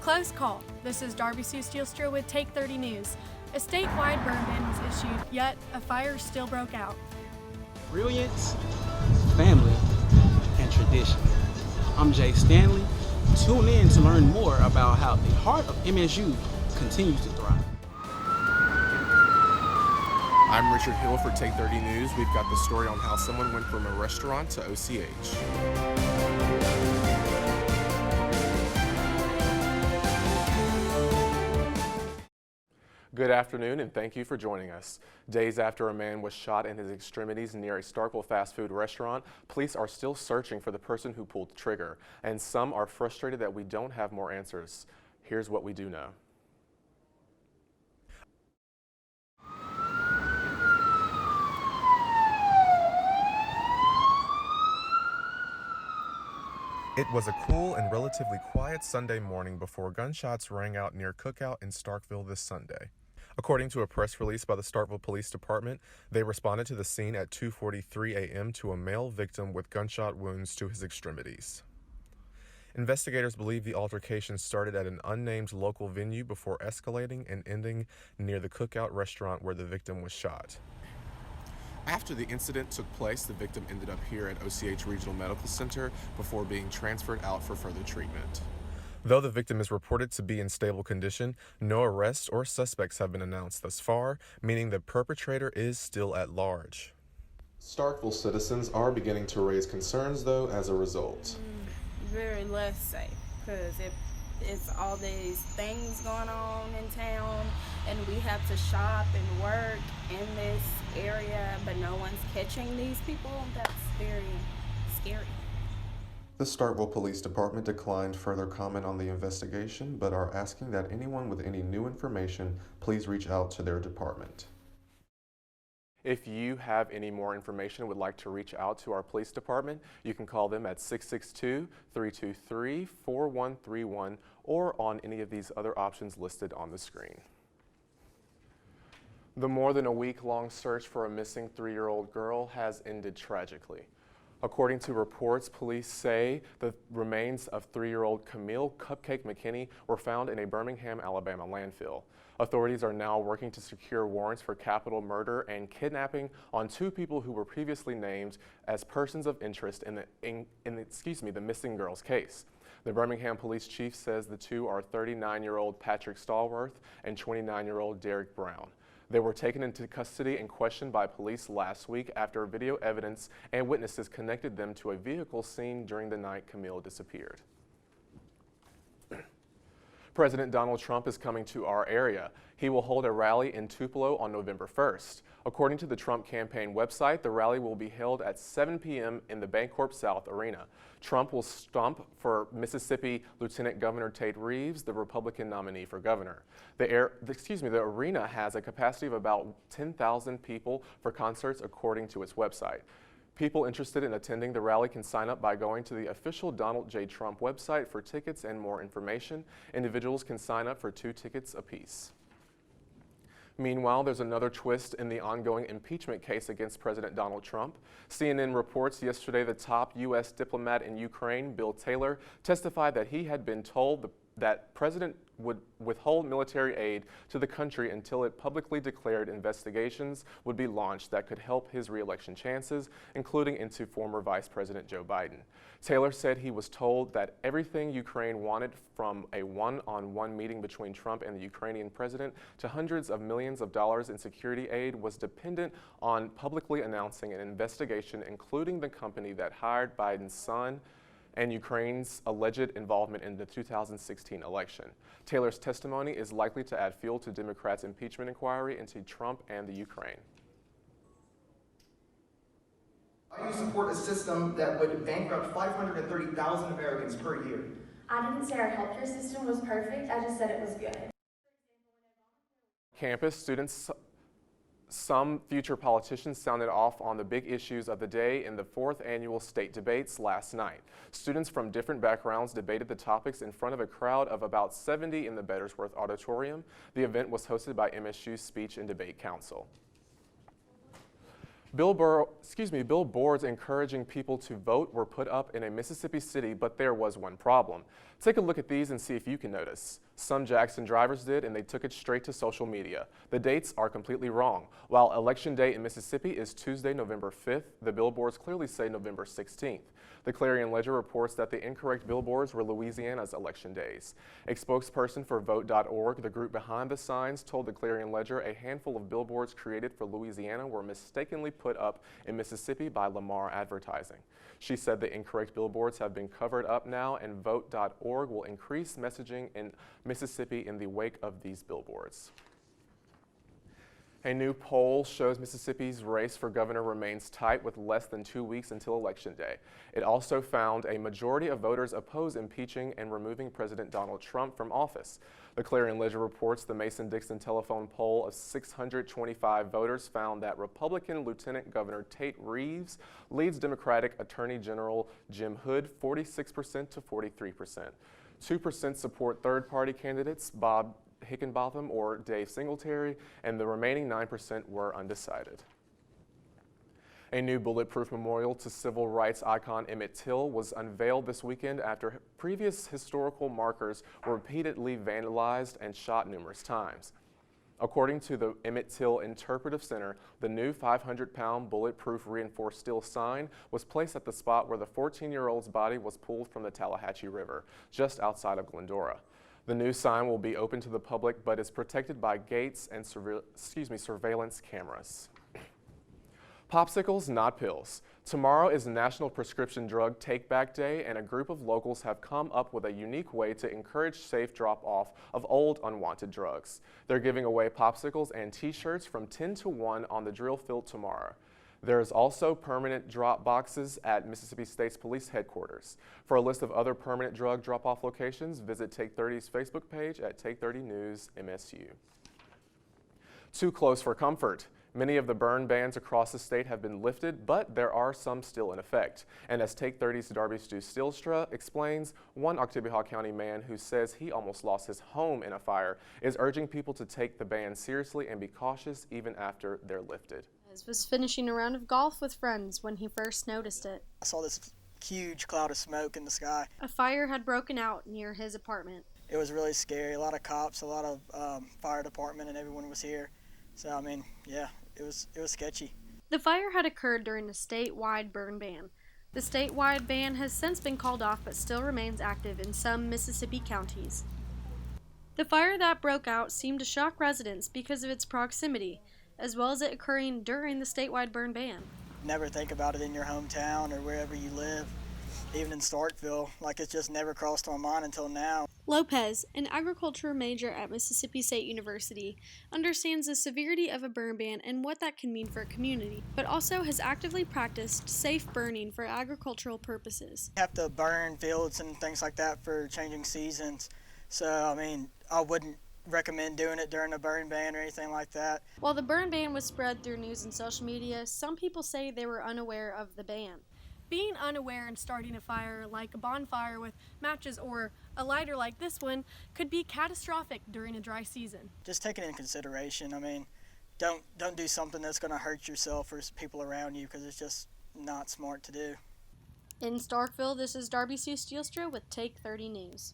Close call. This is Darby Sue Steelstra with Take 30 News. A statewide burn ban was issued, yet a fire still broke out. Brilliance, family, and tradition. I'm Jay Stanley. Tune in to learn more about how the heart of MSU continues to thrive. I'm Richard Hill for Take 30 News. We've got the story on how someone went from a restaurant to OCH. Good afternoon and thank you for joining us. Days after a man was shot in his extremities near a Starkville fast food restaurant, police are still searching for the person who pulled the trigger, and some are frustrated that we don't have more answers. Here's what we do know. It was a cool and relatively quiet Sunday morning before gunshots rang out near Cookout in Starkville this Sunday. According to a press release by the Starkville Police Department, they responded to the scene at 2:43 a.m. to a male victim with gunshot wounds to his extremities. Investigators believe the altercation started at an unnamed local venue before escalating and ending near the Cookout restaurant where the victim was shot. After the incident took place, the victim ended up here at OCH Regional Medical Center before being transferred out for further treatment. Though the victim is reported to be in stable condition, no arrests or suspects have been announced thus far, meaning the perpetrator is still at large. Starkville citizens are beginning to raise concerns, though, as a result. Very less safe, because it's all these things going on in town, and we have to shop and work in this area, but no one's catching these people. That's very scary. The Starkville Police Department declined further comment on the investigation, but are asking that anyone with any new information please reach out to their department. If you have any more information and would like to reach out to our police department, you can call them at 662-323-4131 or on any of these other options listed on the screen. The more than a week-long search for a missing 3-year-old girl has ended tragically. According to reports, police say the remains of 3-year-old Camille Cupcake McKinney were found in a Birmingham, Alabama landfill. Authorities are now working to secure warrants for capital murder and kidnapping on 2 people who were previously named as persons of interest in the missing girl's case. The Birmingham police chief says the 2 are 39-year-old Patrick Stallworth and 29-year-old Derek Brown. They were taken into custody and questioned by police last week after video evidence and witnesses connected them to a vehicle seen during the night Camille disappeared. President Donald Trump is coming to our area. He will hold a rally in Tupelo on November 1st. According to the Trump campaign website, the rally will be held at 7 p.m. in the Bancorp South Arena. Trump will stump for Mississippi Lieutenant Governor Tate Reeves, the Republican nominee for governor. The arena has a capacity of about 10,000 people for concerts, according to its website. People interested in attending the rally can sign up by going to the official Donald J. Trump website for tickets and more information. Individuals can sign up for 2 tickets apiece. Meanwhile, there's another twist in the ongoing impeachment case against President Donald Trump. CNN reports yesterday the top U.S. diplomat in Ukraine, Bill Taylor, testified that he had been told that President would withhold military aid to the country until it publicly declared investigations would be launched that could help his re-election chances, including into former Vice President Joe Biden. Taylor said he was told that everything Ukraine wanted, from a one-on-one meeting between Trump and the Ukrainian president to hundreds of millions of dollars in security aid, was dependent on publicly announcing an investigation, including the company that hired Biden's son and Ukraine's alleged involvement in the 2016 election. Taylor's testimony is likely to add fuel to Democrats' impeachment inquiry into Trump and the Ukraine. I support a system that would bankrupt 530,000 Americans per year. I didn't say our healthcare system was perfect, I just said it was good. Campus students, some future politicians sounded off on the big issues of the day in the 4th annual state debates last night. Students from different backgrounds debated the topics in front of a crowd of about 70 in the Bettersworth Auditorium. The event was hosted by MSU's Speech and Debate Council. Billboards encouraging people to vote were put up in a Mississippi city, but there was one problem. Take a look at these and see if you can notice. Some Jackson drivers did, and they took it straight to social media. The dates are completely wrong. While Election Day in Mississippi is Tuesday, November 5th, the billboards clearly say November 16th. The Clarion Ledger reports that the incorrect billboards were Louisiana's election days. A spokesperson for Vote.org, the group behind the signs, told the Clarion Ledger a handful of billboards created for Louisiana were mistakenly put up in Mississippi by Lamar Advertising. She said the incorrect billboards have been covered up now, and Vote.org will increase messaging in Mississippi in the wake of these billboards. A new poll shows Mississippi's race for governor remains tight with less than 2 weeks until Election Day. It also found a majority of voters oppose impeaching and removing President Donald Trump from office. The Clarion Ledger reports the Mason-Dixon telephone poll of 625 voters found that Republican Lieutenant Governor Tate Reeves leads Democratic Attorney General Jim Hood 46% to 43%. 2% support third-party candidates Bob Higginbotham or Dave Singletary, and the remaining 9% were undecided. A new bulletproof memorial to civil rights icon Emmett Till was unveiled this weekend after previous historical markers were repeatedly vandalized and shot numerous times. According to the Emmett Till Interpretive Center, the new 500-pound bulletproof reinforced steel sign was placed at the spot where the 14-year-old's body was pulled from the Tallahatchie River, just outside of Glendora. The new sign will be open to the public, but is protected by gates and surveillance cameras. Popsicles, not pills. Tomorrow is National Prescription Drug Take-Back Day, and a group of locals have come up with a unique way to encourage safe drop-off of old, unwanted drugs. They're giving away popsicles and t-shirts from 10 to 1 on the drill field tomorrow. There is also permanent drop boxes at Mississippi State's police headquarters. For a list of other permanent drug drop-off locations, visit Take 30's Facebook page at Take 30 News MSU. Too close for comfort. Many of the burn bans across the state have been lifted, but there are some still in effect. And as Take 30's Darby Stu Steelstra explains, one Oktibbeha County man who says he almost lost his home in a fire is urging people to take the ban seriously and be cautious even after they're lifted. Was finishing a round of golf with friends when he first noticed it. I saw this huge cloud of smoke in the sky. A fire had broken out near his apartment. It was really scary. A lot of cops, a lot of fire department, and everyone was here. So, I mean, yeah, it was sketchy. The fire had occurred during a statewide burn ban. The statewide ban has since been called off but still remains active in some Mississippi counties. The fire that broke out seemed to shock residents because of its proximity, as well as it occurring during the statewide burn ban. Never think about it in your hometown or wherever you live, even in Starkville. Like, it's just never crossed my mind until now. Lopez, an agriculture major at Mississippi State University, understands the severity of a burn ban and what that can mean for a community, but also has actively practiced safe burning for agricultural purposes. You have to burn fields and things like that for changing seasons. So, I mean, I wouldn't recommend doing it during a burn ban or anything like that. While the burn ban was spread through news and social media, some people say they were unaware of the ban. Being unaware and starting a fire like a bonfire with matches or a lighter like this one could be catastrophic during a dry season. Just take it in consideration. I mean, don't do something that's going to hurt yourself or people around you, because it's just not smart to do. In Starkville, this is Darby Sue Steelstra with Take 30 News.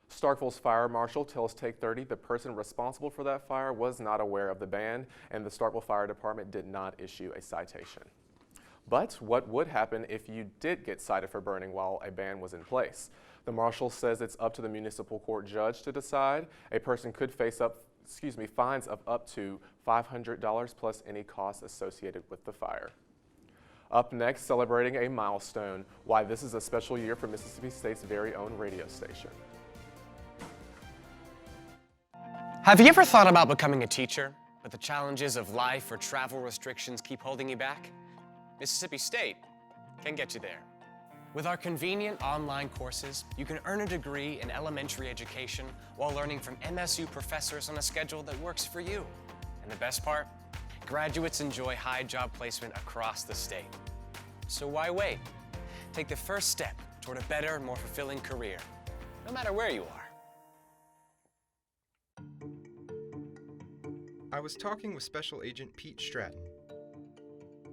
Starkville's fire marshal tells Take 30 the person responsible for that fire was not aware of the ban, and the Starkville Fire Department did not issue a citation. But what would happen if you did get cited for burning while a ban was in place? The marshal says it's up to the municipal court judge to decide. A person could face fines of up to $500 plus any costs associated with the fire. Up next, celebrating a milestone, why this is a special year for Mississippi State's very own radio station. Have you ever thought about becoming a teacher, but the challenges of life or travel restrictions keep holding you back? Mississippi State can get you there. With our convenient online courses, you can earn a degree in elementary education while learning from MSU professors on a schedule that works for you. And the best part? Graduates enjoy high job placement across the state. So why wait? Take the first step toward a better, more fulfilling career, no matter where you are. I was talking with Special Agent Pete Stratton.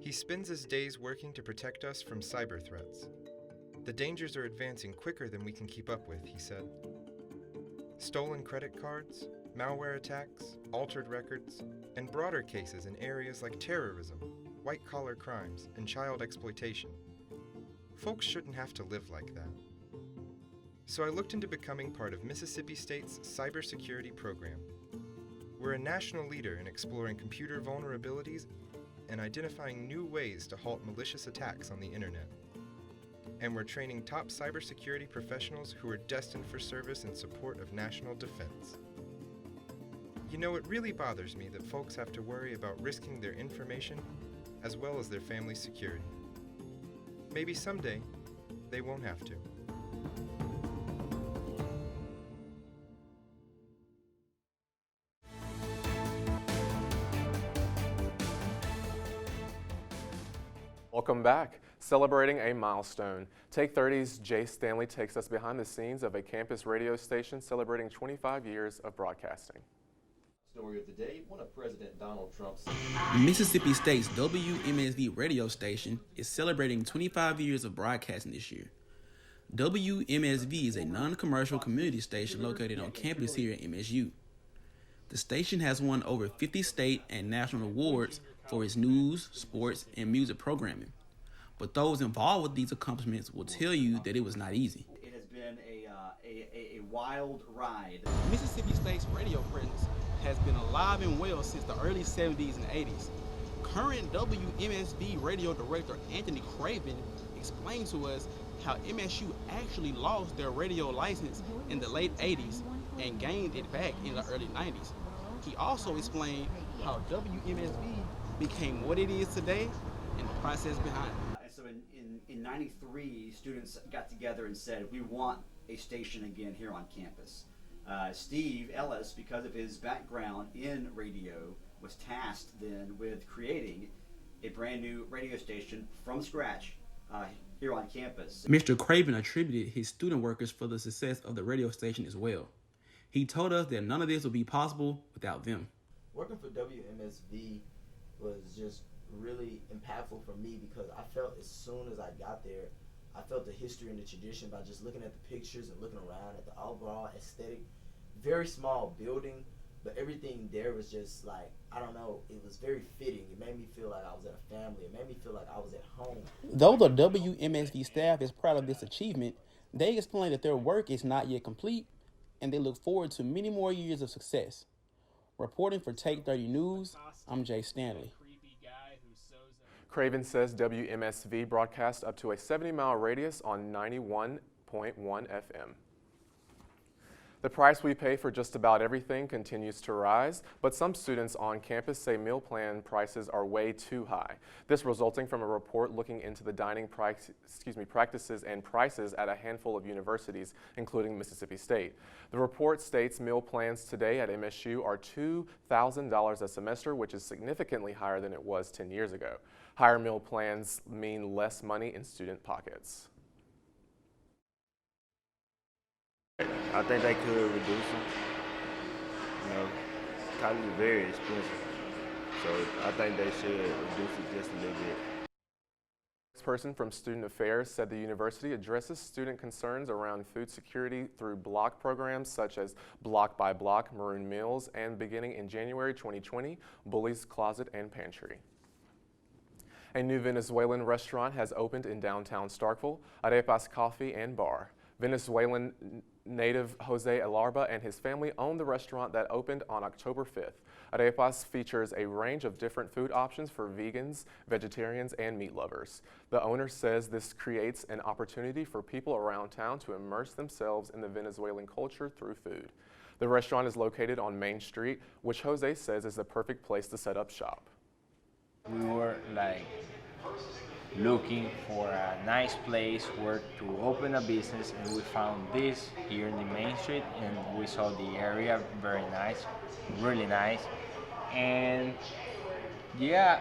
He spends his days working to protect us from cyber threats. The dangers are advancing quicker than we can keep up with, he said. Stolen credit cards, malware attacks, altered records, and broader cases in areas like terrorism, white-collar crimes, and child exploitation. Folks shouldn't have to live like that. So I looked into becoming part of Mississippi State's cybersecurity program. We're a national leader in exploring computer vulnerabilities and identifying new ways to halt malicious attacks on the internet. And we're training top cybersecurity professionals who are destined for service in support of national defense. You know, it really bothers me that folks have to worry about risking their information as well as their family's security. Maybe someday, they won't have to. Welcome back. Celebrating a milestone. Take 30's Jay Stanley takes us behind the scenes of a campus radio station celebrating 25 years of broadcasting. Story of the day, one of President Donald Trump's... Mississippi State's WMSV radio station is celebrating 25 years of broadcasting this year. WMSV is a non-commercial community station located on campus here at MSU. The station has won over 50 state and national awards for its news, sports, and music programming. But those involved with these accomplishments will tell you that it was not easy. It has been a wild ride. Mississippi State's radio presence has been alive and well since the early 70s and 80s. Current WMSV radio director Anthony Craven explained to us how MSU actually lost their radio license in the late 80s and gained it back in the early 90s. He also explained how WMSV became what it is today and the process behind it. And so in 93, students got together and said, we want a station again here on campus. Steve Ellis, because of his background in radio, was tasked then with creating a brand new radio station from scratch here on campus. Mr. Craven attributed his student workers for the success of the radio station as well. He told us that none of this would be possible without them. Working for WMSV was just really impactful for me because I felt as soon as I got there, I felt the history and the tradition by just looking at the pictures and looking around at the overall aesthetic. Very small building, but everything there was just like, I don't know, it was very fitting. It made me feel like I was at a family. It made me feel like I was at home. Though the WMSV staff is proud of this achievement, they explain that their work is not yet complete and they look forward to many more years of success. Reporting for Take 30 News, I'm Jay Stanley. Craven says WMSV broadcasts up to a 70-mile radius on 91.1 FM. The price we pay for just about everything continues to rise, but some students on campus say meal plan prices are way too high. This resulting from a report looking into the dining practices and prices at a handful of universities, including Mississippi State. The report states meal plans today at MSU are $2,000 a semester, which is significantly higher than it was 10 years ago. Higher meal plans mean less money in student pockets. I think they could reduce them. You know, college is very expensive, so I think they should reduce it just a little bit. This person from Student Affairs said the university addresses student concerns around food security through block programs such as Block by Block, Maroon Meals, and beginning in January 2020, Bully's Closet and Pantry. A new Venezuelan restaurant has opened in downtown Starkville, Arepas Coffee and Bar. Venezuelan native Jose Alarba and his family own the restaurant that opened on October 5th. Arepas features a range of different food options for vegans, vegetarians, and meat lovers. The owner says this creates an opportunity for people around town to immerse themselves in the Venezuelan culture through food. The restaurant is located on Main Street, which Jose says is the perfect place to set up shop. We were looking for a nice place where to open a business, and we found this here in the Main Street, and we saw the area very nice, really nice, and yeah,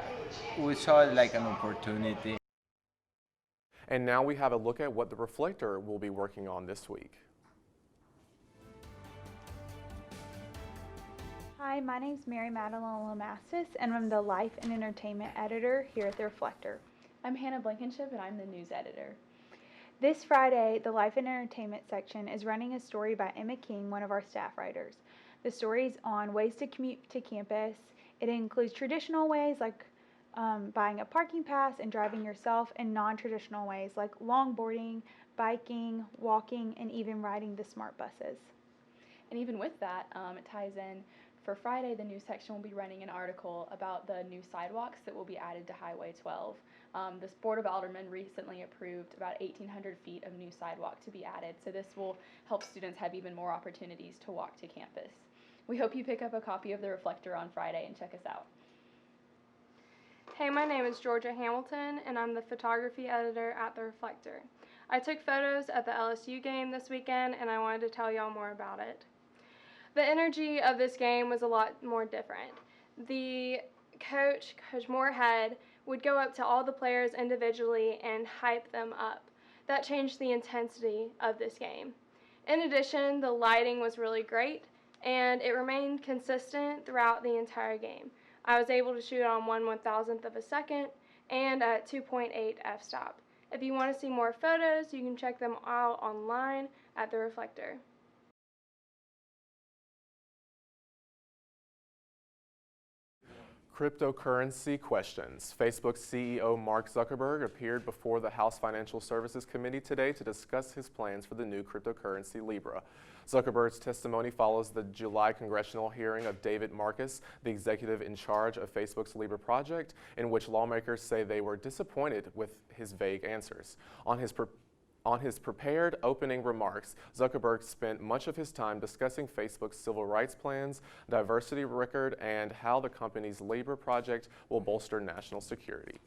we saw it like an opportunity. And now we have a look at what the Reflector will be working on this week. Hi, my name's Mary Madeline Lamastis, and I'm the Life and Entertainment Editor here at The Reflector. I'm Hannah Blankenship, and I'm the News Editor. This Friday, the Life and Entertainment section is running a story by Emma King, one of our staff writers. The story is on ways to commute to campus. It includes traditional ways like buying a parking pass and driving yourself, and non-traditional ways like longboarding, biking, walking, and even riding the smart buses. And even with that, it ties in. For Friday, the news section will be running an article about the new sidewalks that will be added to Highway 12. The Board of Aldermen recently approved about 1,800 feet of new sidewalk to be added, so this will help students have even more opportunities to walk to campus. We hope you pick up a copy of The Reflector on Friday and check us out. Hey, my name is Georgia Hamilton, and I'm the photography editor at The Reflector. I took photos at the LSU game this weekend, and I wanted to tell y'all more about it. The energy of this game was a lot more different. The Coach Moorhead, would go up to all the players individually and hype them up. That changed the intensity of this game. In addition, the lighting was really great, and it remained consistent throughout the entire game. I was able to shoot on 1/1000th of a second and at 2.8 f-stop. If you want to see more photos, you can check them out online at The Reflector. Cryptocurrency questions. Facebook CEO Mark Zuckerberg appeared before the House Financial Services Committee today to discuss his plans for the new cryptocurrency Libra. Zuckerberg's testimony follows the July congressional hearing of David Marcus, the executive in charge of Facebook's Libra project, in which lawmakers say they were disappointed with his vague answers. On his prepared opening remarks, Zuckerberg spent much of his time discussing Facebook's civil rights plans, diversity record, and how the company's Libra project will bolster national security.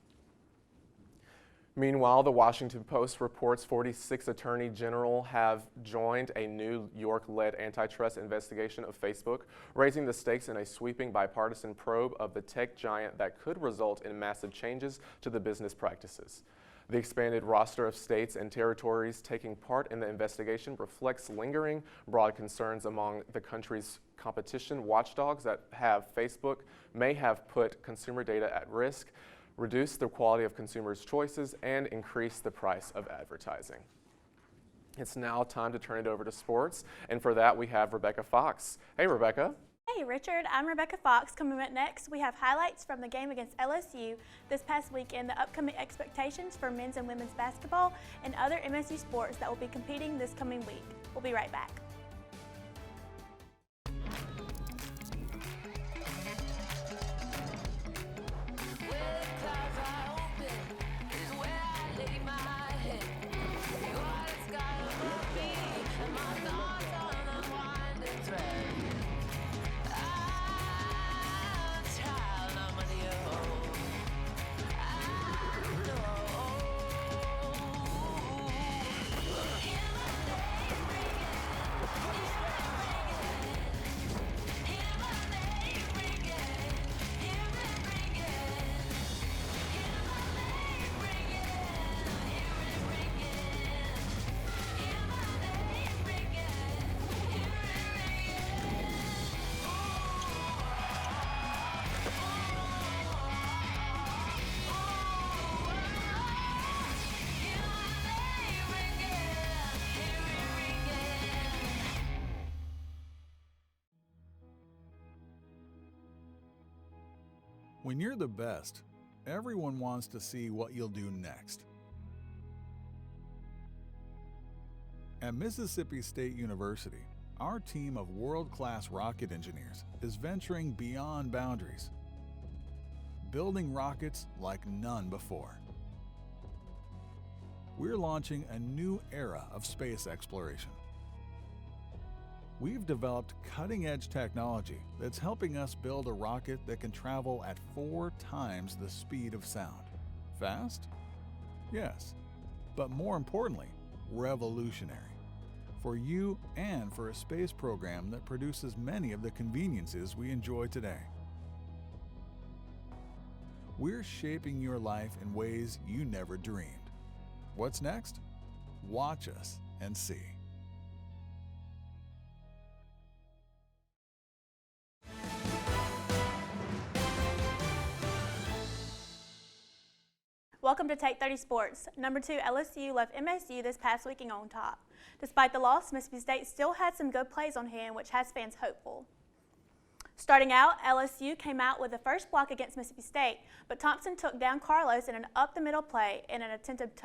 Meanwhile, the Washington Post reports 46 attorney general have joined a New York-led antitrust investigation of Facebook, raising the stakes in a sweeping bipartisan probe of the tech giant that could result in massive changes to the business practices. The expanded roster of states and territories taking part in the investigation reflects lingering broad concerns among the country's competition watchdogs that Facebook may have put consumer data at risk, reduce the quality of consumers' choices, and increase the price of advertising. It's now time to turn it over to sports, and for that we have Rebecca Fox. Hey, Rebecca. Hey Richard, I'm Rebecca Fox. Coming up next, we have highlights from the game against LSU this past weekend, the upcoming expectations for men's and women's basketball, and other MSU sports that will be competing this coming week. We'll be right back. When you're the best, everyone wants to see what you'll do next. At Mississippi State University, our team of world-class rocket engineers is venturing beyond boundaries, building rockets like none before. We're launching a new era of space exploration. We've developed cutting-edge technology that's helping us build a rocket that can travel at 4 times the speed of sound. Fast? Yes. But more importantly, revolutionary. For you and for a space program that produces many of the conveniences we enjoy today. We're shaping your life in ways you never dreamed. What's next? Watch us and see. Welcome to Take 30 Sports. Number 2 LSU left MSU this past weekend on top. Despite the loss, Mississippi State still had some good plays on hand, which has fans hopeful. Starting out, LSU came out with the first block against Mississippi State, but Thompson took down Carlos in an up-the-middle play in an attempted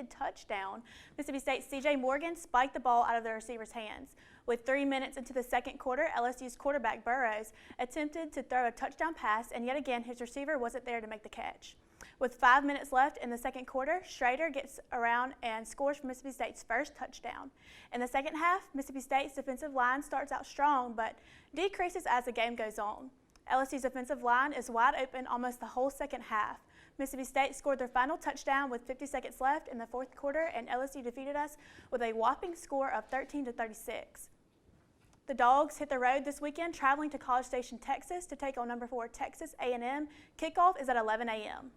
touchdown. Mississippi State's C.J. Morgan spiked the ball out of the receiver's hands. With 3 minutes into the second quarter, LSU's quarterback Burrows attempted to throw a touchdown pass, and yet again his receiver wasn't there to make the catch. With 5 minutes left in the second quarter, Schrader gets around and scores for Mississippi State's first touchdown. In the second half, Mississippi State's defensive line starts out strong but decreases as the game goes on. LSU's offensive line is wide open almost the whole second half. Mississippi State scored their final touchdown with 50 seconds left in the fourth quarter, and LSU defeated us with a whopping score of 13-36. The Dogs hit the road this weekend, traveling to College Station, Texas to take on number 4 Texas A&M. Kickoff is at 11 a.m.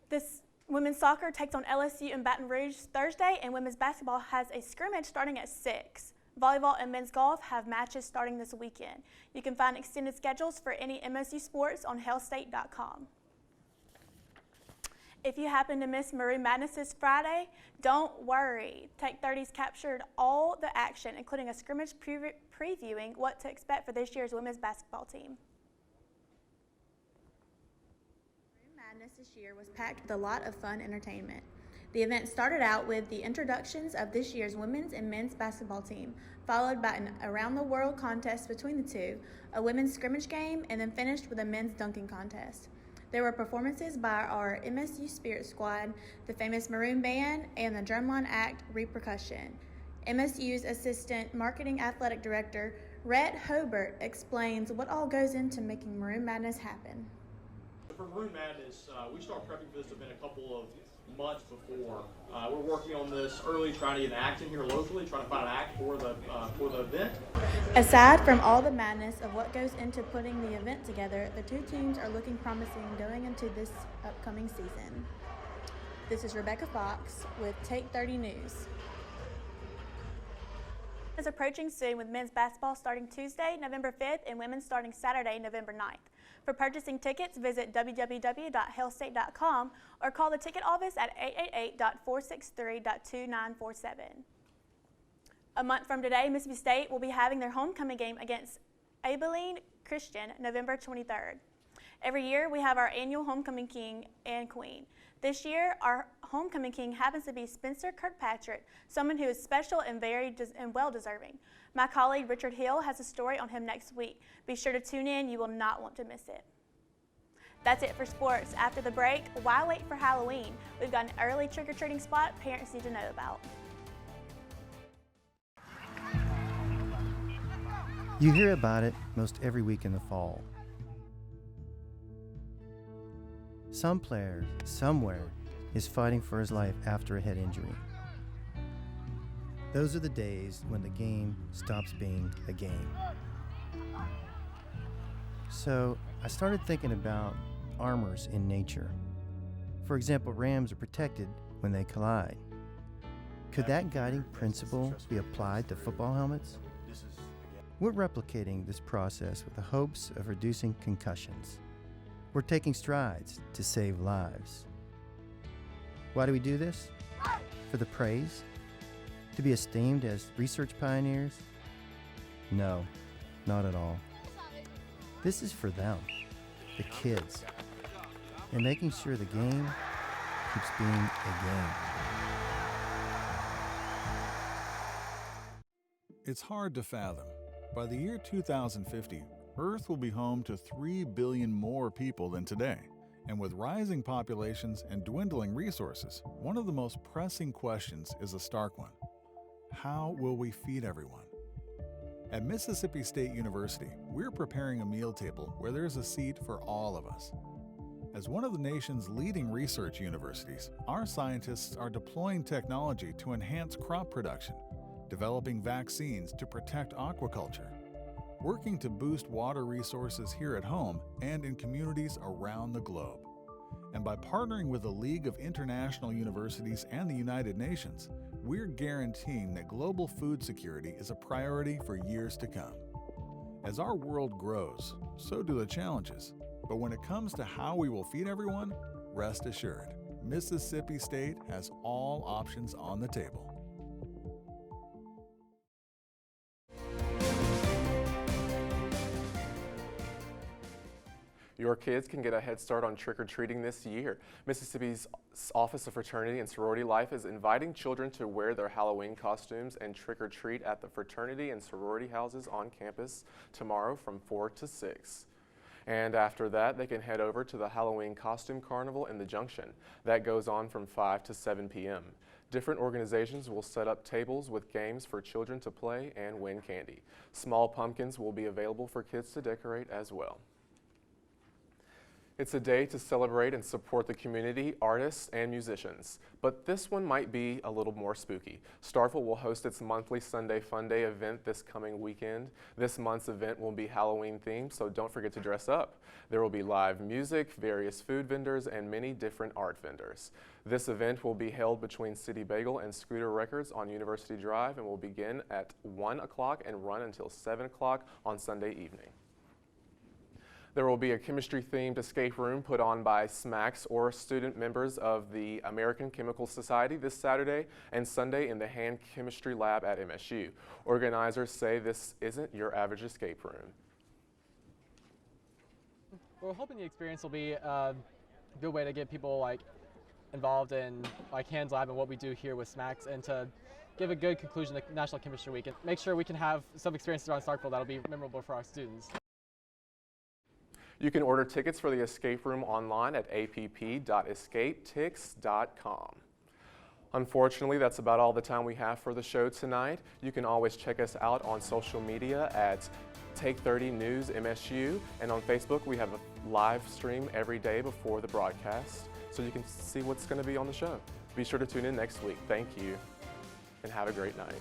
This women's soccer takes on LSU in Baton Rouge Thursday, and women's basketball has a scrimmage starting at 6. Volleyball and men's golf have matches starting this weekend. You can find extended schedules for any MSU sports on hellstate.com. If you happen to miss Maroon Madness this Friday, don't worry. Take 30's captured all the action, including a scrimmage previewing what to expect for this year's women's basketball team. Madness this year was packed with a lot of fun entertainment. The event started out with the introductions of this year's women's and men's basketball team, followed by an around-the-world contest between the two, a women's scrimmage game, and then finished with a men's dunking contest. There were performances by our MSU Spirit Squad, the famous Maroon Band, and the drumline act Repercussion. MSU's Assistant Marketing Athletic Director, Rhett Hobart, explains what all goes into making Maroon Madness happen. For Maroon Madness, we start prepping for this event a couple of months before. We're working on this early, trying to get an act in here locally, trying to find an act for the event. Aside from all the madness of what goes into putting the event together, the two teams are looking promising going into this upcoming season. This is Rebecca Fox with Take 30 News. Is approaching soon, with men's basketball starting Tuesday, November 5th, and women's starting Saturday, November 9th. For purchasing tickets, visit www.hellstate.com or call the ticket office at 888-463-2947. A month from today, Mississippi State will be having their homecoming game against Abilene Christian, November 23rd. Every year, we have our annual homecoming king and queen. This year, our homecoming king happens to be Spencer Kirkpatrick, someone who is special and very well-deserving. My colleague Richard Hill has a story on him next week. Be sure to tune in. You will not want to miss it. That's it for sports. After the break, why wait for Halloween? We've got an early trick-or-treating spot parents need to know about. You hear about it most every week in the fall. Some player, somewhere, is fighting for his life after a head injury. Those are the days when the game stops being a game. So I started thinking about armors in nature. For example, rams are protected when they collide. Could that guiding principle be applied to football helmets? We're replicating this process with the hopes of reducing concussions. We're taking strides to save lives. Why do we do this? For the praise? To be esteemed as research pioneers? No, not at all. This is for them, the kids, and making sure the game keeps being a game. It's hard to fathom. By the year 2050, Earth will be home to 3 billion more people than today. And with rising populations and dwindling resources, one of the most pressing questions is a stark one. How will we feed everyone? At Mississippi State University, we're preparing a meal table where there's a seat for all of us. As one of the nation's leading research universities, our scientists are deploying technology to enhance crop production, developing vaccines to protect aquaculture, working to boost water resources here at home and in communities around the globe. And by partnering with the League of International Universities and the United Nations, we're guaranteeing that global food security is a priority for years to come. As our world grows, so do the challenges. But when it comes to how we will feed everyone, rest assured, Mississippi State has all options on the table. Your kids can get a head start on trick-or-treating this year. Mississippi's Office of Fraternity and Sorority Life is inviting children to wear their Halloween costumes and trick-or-treat at the fraternity and sorority houses on campus tomorrow from 4 to 6. And after that, they can head over to the Halloween Costume Carnival in the Junction. That goes on from 5 to 7 p.m. Different organizations will set up tables with games for children to play and win candy. Small pumpkins will be available for kids to decorate as well. It's a day to celebrate and support the community, artists, and musicians. But this one might be a little more spooky. Starkville will host its monthly Sunday Fun Day event this coming weekend. This month's event will be Halloween themed, so don't forget to dress up. There will be live music, various food vendors, and many different art vendors. This event will be held between City Bagel and Scooter Records on University Drive and will begin at 1 o'clock and run until 7 o'clock on Sunday evening. There will be a chemistry-themed escape room put on by SMACS or student members of the American Chemical Society this Saturday and Sunday in the Hand Chemistry Lab at MSU. Organizers say this isn't your average escape room. We're hoping the experience will be a good way to get people involved in Hand's Lab and what we do here with SMACS, and to give a good conclusion to National Chemistry Week and make sure we can have some experiences around Starkville that'll be memorable for our students. You can order tickets for the escape room online at app.escapetix.com. Unfortunately, that's about all the time we have for the show tonight. You can always check us out on social media at Take 30 News MSU, and on Facebook we have a live stream every day before the broadcast, so you can see what's going to be on the show. Be sure to tune in next week. Thank you, and have a great night.